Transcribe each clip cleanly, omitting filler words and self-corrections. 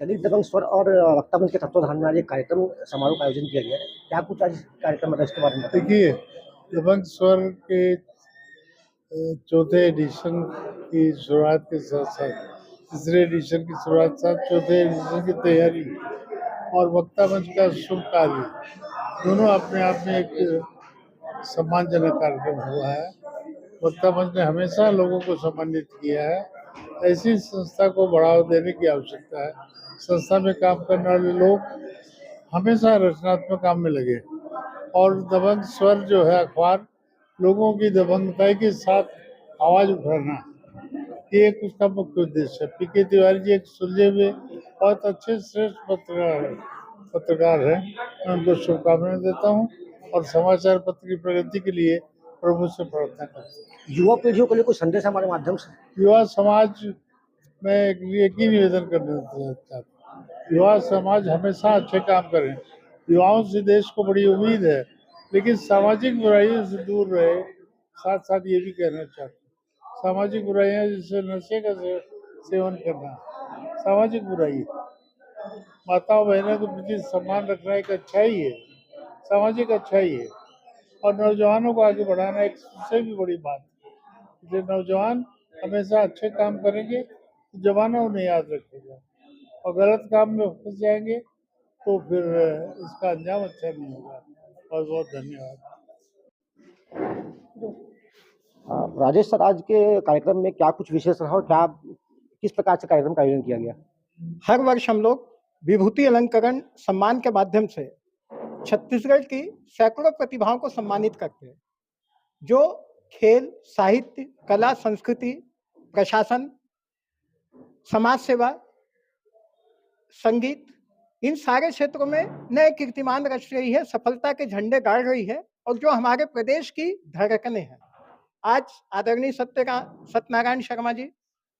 दलित दबंग स्वर और वक्ता मंच के तत्वाधान में आज एक कार्यक्रम समारोह का आयोजन किया गया है। क्या कुछ आज कार्यक्रम में था, इसके बारे में बताइए। देखिए, दबंग स्वर के चौथे एडिशन की शुरुआत के साथ साथ तीसरे एडिशन की शुरुआत साथ चौथे एडिशन की तैयारी और वक्ता मंच का शुभ कार्य दोनों अपने आप में एक सम्मानजनक कार्यक्रम हुआ है। वक्ता मंच ने हमेशा लोगों को सम्मानित किया है। ऐसी संस्था को बढ़ावा देने की आवश्यकता है। संस्था में काम करने वाले लोग हमेशा रचनात्मक काम में लगे और दबंग स्वर जो है अखबार लोगों की दबंगताई के साथ आवाज उठाना, ये एक उसका मुख्य उद्देश्य है। पीके तिवारी जी एक सुलझे हुए बहुत अच्छे श्रेष्ठ पत्रकार हैं। मैं उनको शुभकामनाएं देता हूँ और समाचार पत्र की प्रगति के लिए प्रभु से प्रार्थना करता हूँ। युवा पीढ़ियों के लिए कुछ संदेश हमारे माध्यम से। युवा समाज में एक ही निवेदन करना चाहता हूँ, युवा समाज हमेशा अच्छे काम करें। युवाओं से देश को बड़ी उम्मीद है, लेकिन सामाजिक बुराइयों से दूर रहे। साथ साथ ये भी कहना चाहता हूँ, सामाजिक बुराइयां जैसे नशे का सेवन करना, सामाजिक बुराई, माताओं बहनों के प्रति सम्मान रखना एक अच्छाई है, सामाजिक अच्छाई है। और नौजवानों को आगे बढ़ाना एक उससे भी बड़ी बात है। इसलिए नौजवान हमेशा अच्छे काम करेंगे तो जमाना उन्हें याद रखेगा, और गलत काम में फंस जाएंगे तो फिर इसका अंजाम अच्छा नहीं होगा। बहुत बहुत धन्यवाद। राजेश सर, आज के कार्यक्रम में क्या कुछ विशेष रहा और क्या किस प्रकार से कार्यक्रम का आयोजन किया गया? हर वर्ष हम लोग विभूति अलंकरण सम्मान के माध्यम से छत्तीसगढ़ की सैकड़ों प्रतिभाओं को सम्मानित करते हैं, जो खेल, साहित्य, कला, संस्कृति, प्रशासन, समाज सेवा, संगीत, इन सारे क्षेत्रों में नए कीर्तिमान रच रही है, सफलता के झंडे गाड़ रही है और जो हमारे प्रदेश की धड़कनें हैं। आज आदरणीय सत्यनारायण शर्मा जी,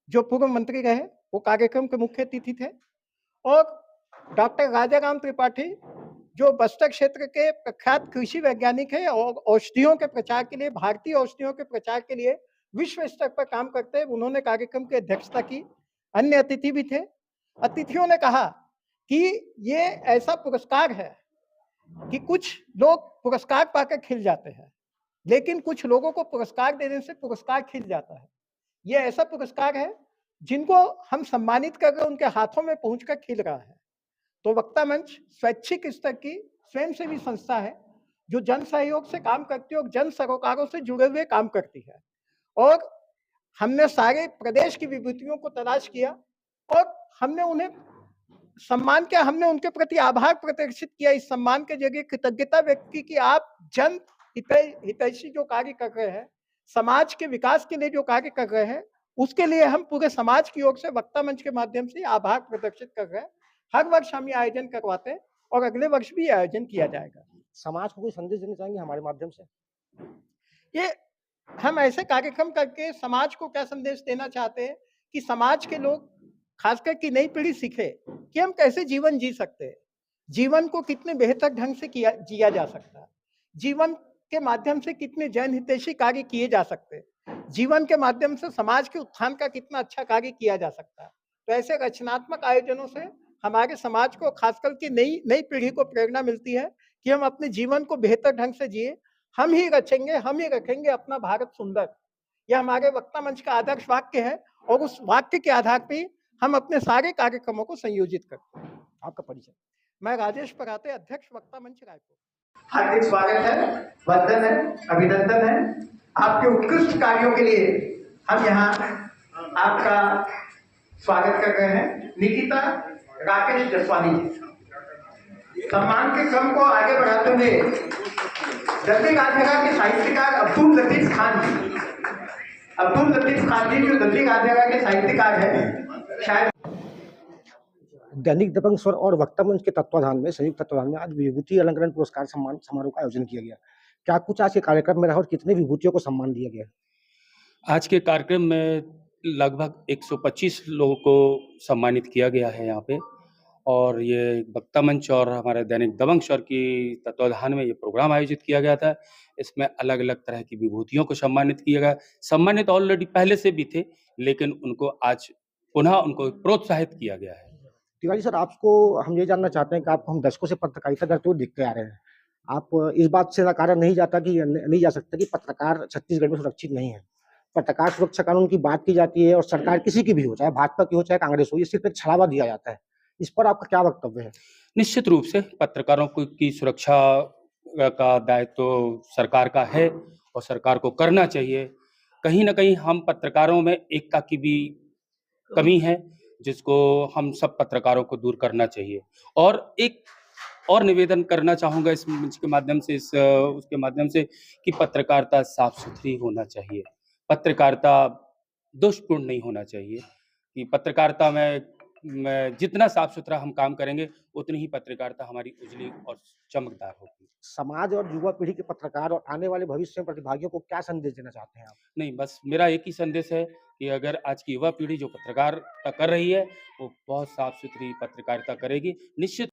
जो पूर्व मंत्री रहे, वो कार्यक्रम के मुख्य अतिथि थे, और डॉक्टर राजाराम त्रिपाठी, जो बस्तर क्षेत्र के प्रख्यात कृषि वैज्ञानिक है और औषधियों के प्रचार के लिए, भारतीय औषधियों के प्रचार के लिए विश्व स्तर पर काम करते हैं, उन्होंने कार्यक्रम की अध्यक्षता की। अन्य अतिथि भी थे। अतिथियों ने कहा कि ये ऐसा पुरस्कार है कि कुछ लोग पुरस्कार पाकर खिल जाते हैं, लेकिन कुछ लोगों को पुरस्कार देने से पुरस्कार खिल जाता है। ये ऐसा पुरस्कार है जिनको हम सम्मानित कर रहे, उनके हाथों में पहुंचकर खिल रहा है। तो वक्ता मंच स्वैच्छिक स्तर की स्वयंसेवी संस्था है, जो जन सहयोग से काम करती है और जन सरोकारों से जुड़े हुए काम करती है। और हमने सारे प्रदेश की विभूतियों को तलाश किया और हमने उन्हें सम्मान किया, हमने उनके प्रति आभार प्रदर्शित किया। इस सम्मान के जरिए कृतज्ञता व्यक्त की कि आप जन हितैषी जो कार्य कर रहे हैं, समाज के विकास के लिए जो कार्य कर रहे हैं, उसके लिए हम पूरे समाज की ओर से वक्ता मंच के माध्यम से आभार प्रदर्शित कर रहे हैं। हर वर्ष हम ये आयोजन करवाते हैं और अगले वर्ष भी आयोजन किया जाएगा। समाज को कोई संदेश देना चाहेंगे हमारे माध्यम से? ये हम ऐसे कार्यक्रम करके समाज को क्या संदेश देना चाहते हैं कि समाज के लोग, खासकर की नई पीढ़ी, सीखे कि हम कैसे जीवन जी सकते हैं, जीवन को कितने बेहतर ढंग से जिया जा सकता है, जीवन के माध्यम से कितने जन हितैषी कार्य किए जा सकते हैं, जीवन के माध्यम से समाज के उत्थान का कितना अच्छा कार्य किया जा सकता है। तो ऐसे रचनात्मक आयोजनों से हमारे समाज को, खासकर की नई पीढ़ी को प्रेरणा मिलती है कि हम अपने जीवन को बेहतर ढंग से जिए। हम ही रचेंगे, हम ही रखेंगे अपना भारत सुंदर। यह हमारे वक्ता मंच का आदर्श वाक्य है और उस वाक्य के आधार पर हम अपने सारे कार्यक्रमों को संयोजित करते हैं। आपका परिचय? मैं राजेश पराते, अध्यक्ष वक्ता मंच रायपुर। हार्दिक स्वागत है, वंदन है, अभिनंदन है। आपके उत्कृष्ट कार्यों के लिए हम यहाँ आपका स्वागत कर रहे हैं। निकिता राकेश जसवानी जी, सम्मान के क्रम को आगे बढ़ाते हुए दल्ली गांधीगा के साहित्यकार अब्दुल लतीफ खान जी, जो दल्ली गांधीगा के साहित्यकार है, शायद दैनिक दबंग स्वर और वक्ता मंच के तत्वाधान में, संयुक्त तत्वाधान में आज विभूति अलंकरण पुरस्कार सम्मान समारोह का आयोजन किया गया। क्या कुछ आज के कार्यक्रम में रहा और कितने विभूतियों को सम्मान दिया गया? आज के कार्यक्रम में लगभग 125 लोगों को सम्मानित किया गया है यहाँ पे, और ये वक्ता मंच और हमारे दैनिक दबंग स्वर की तत्वाधान में ये प्रोग्राम आयोजित किया गया था। इसमें अलग अलग तरह की विभूतियों को सम्मानित किया गया। सम्मानित ऑलरेडी पहले से भी थे, लेकिन उनको आज पुनः उनको प्रोत्साहित किया गया है। तिवारी सर, आपको हम ये जानना चाहते हैं कि आपको हम दशकों से पत्रकारिता करते हुए देखते आ रहे हैं। आप इस बात से नकारा नहीं जा सकता कि पत्रकार छत्तीसगढ़ में सुरक्षित नहीं है। पत्रकार सुरक्षा कानून की बात की जाती है और सरकार किसी की भी हो, चाहे भाजपा की हो, चाहे कांग्रेस हो, ये सिर्फ एक छलावा दिया जाता है। इस पर आपका क्या वक्तव्य है? निश्चित रूप से पत्रकारों की सुरक्षा का दायित्व तो सरकार का है और सरकार को करना चाहिए। कहीं न कहीं हम पत्रकारों में एकता की भी कमी है, जिसको हम सब पत्रकारों को दूर करना चाहिए। और एक और निवेदन करना चाहूँगा इस मंच के माध्यम से, उसके माध्यम से, कि पत्रकारिता साफ-सुथरी होना चाहिए। पत्रकारिता दोषपूर्ण नहीं होना चाहिए, कि पत्रकारिता में जितना साफ-सुथरा हम काम करेंगे, उतनी ही पत्रकारिता हमारी उजली और चमकदार होगी। समाज और युवा पीढ़ी के पत्रकार और आने वाले भविष्य में प्रतिभागियों को क्या संदेश देना चाहते हैं आप? नहीं, बस मेरा एक ही संदेश है कि अगर आज की युवा पीढ़ी जो पत्रकारिता कर रही है, वो बहुत साफ-सुथरी पत्रकारिता करेगी। निश्चित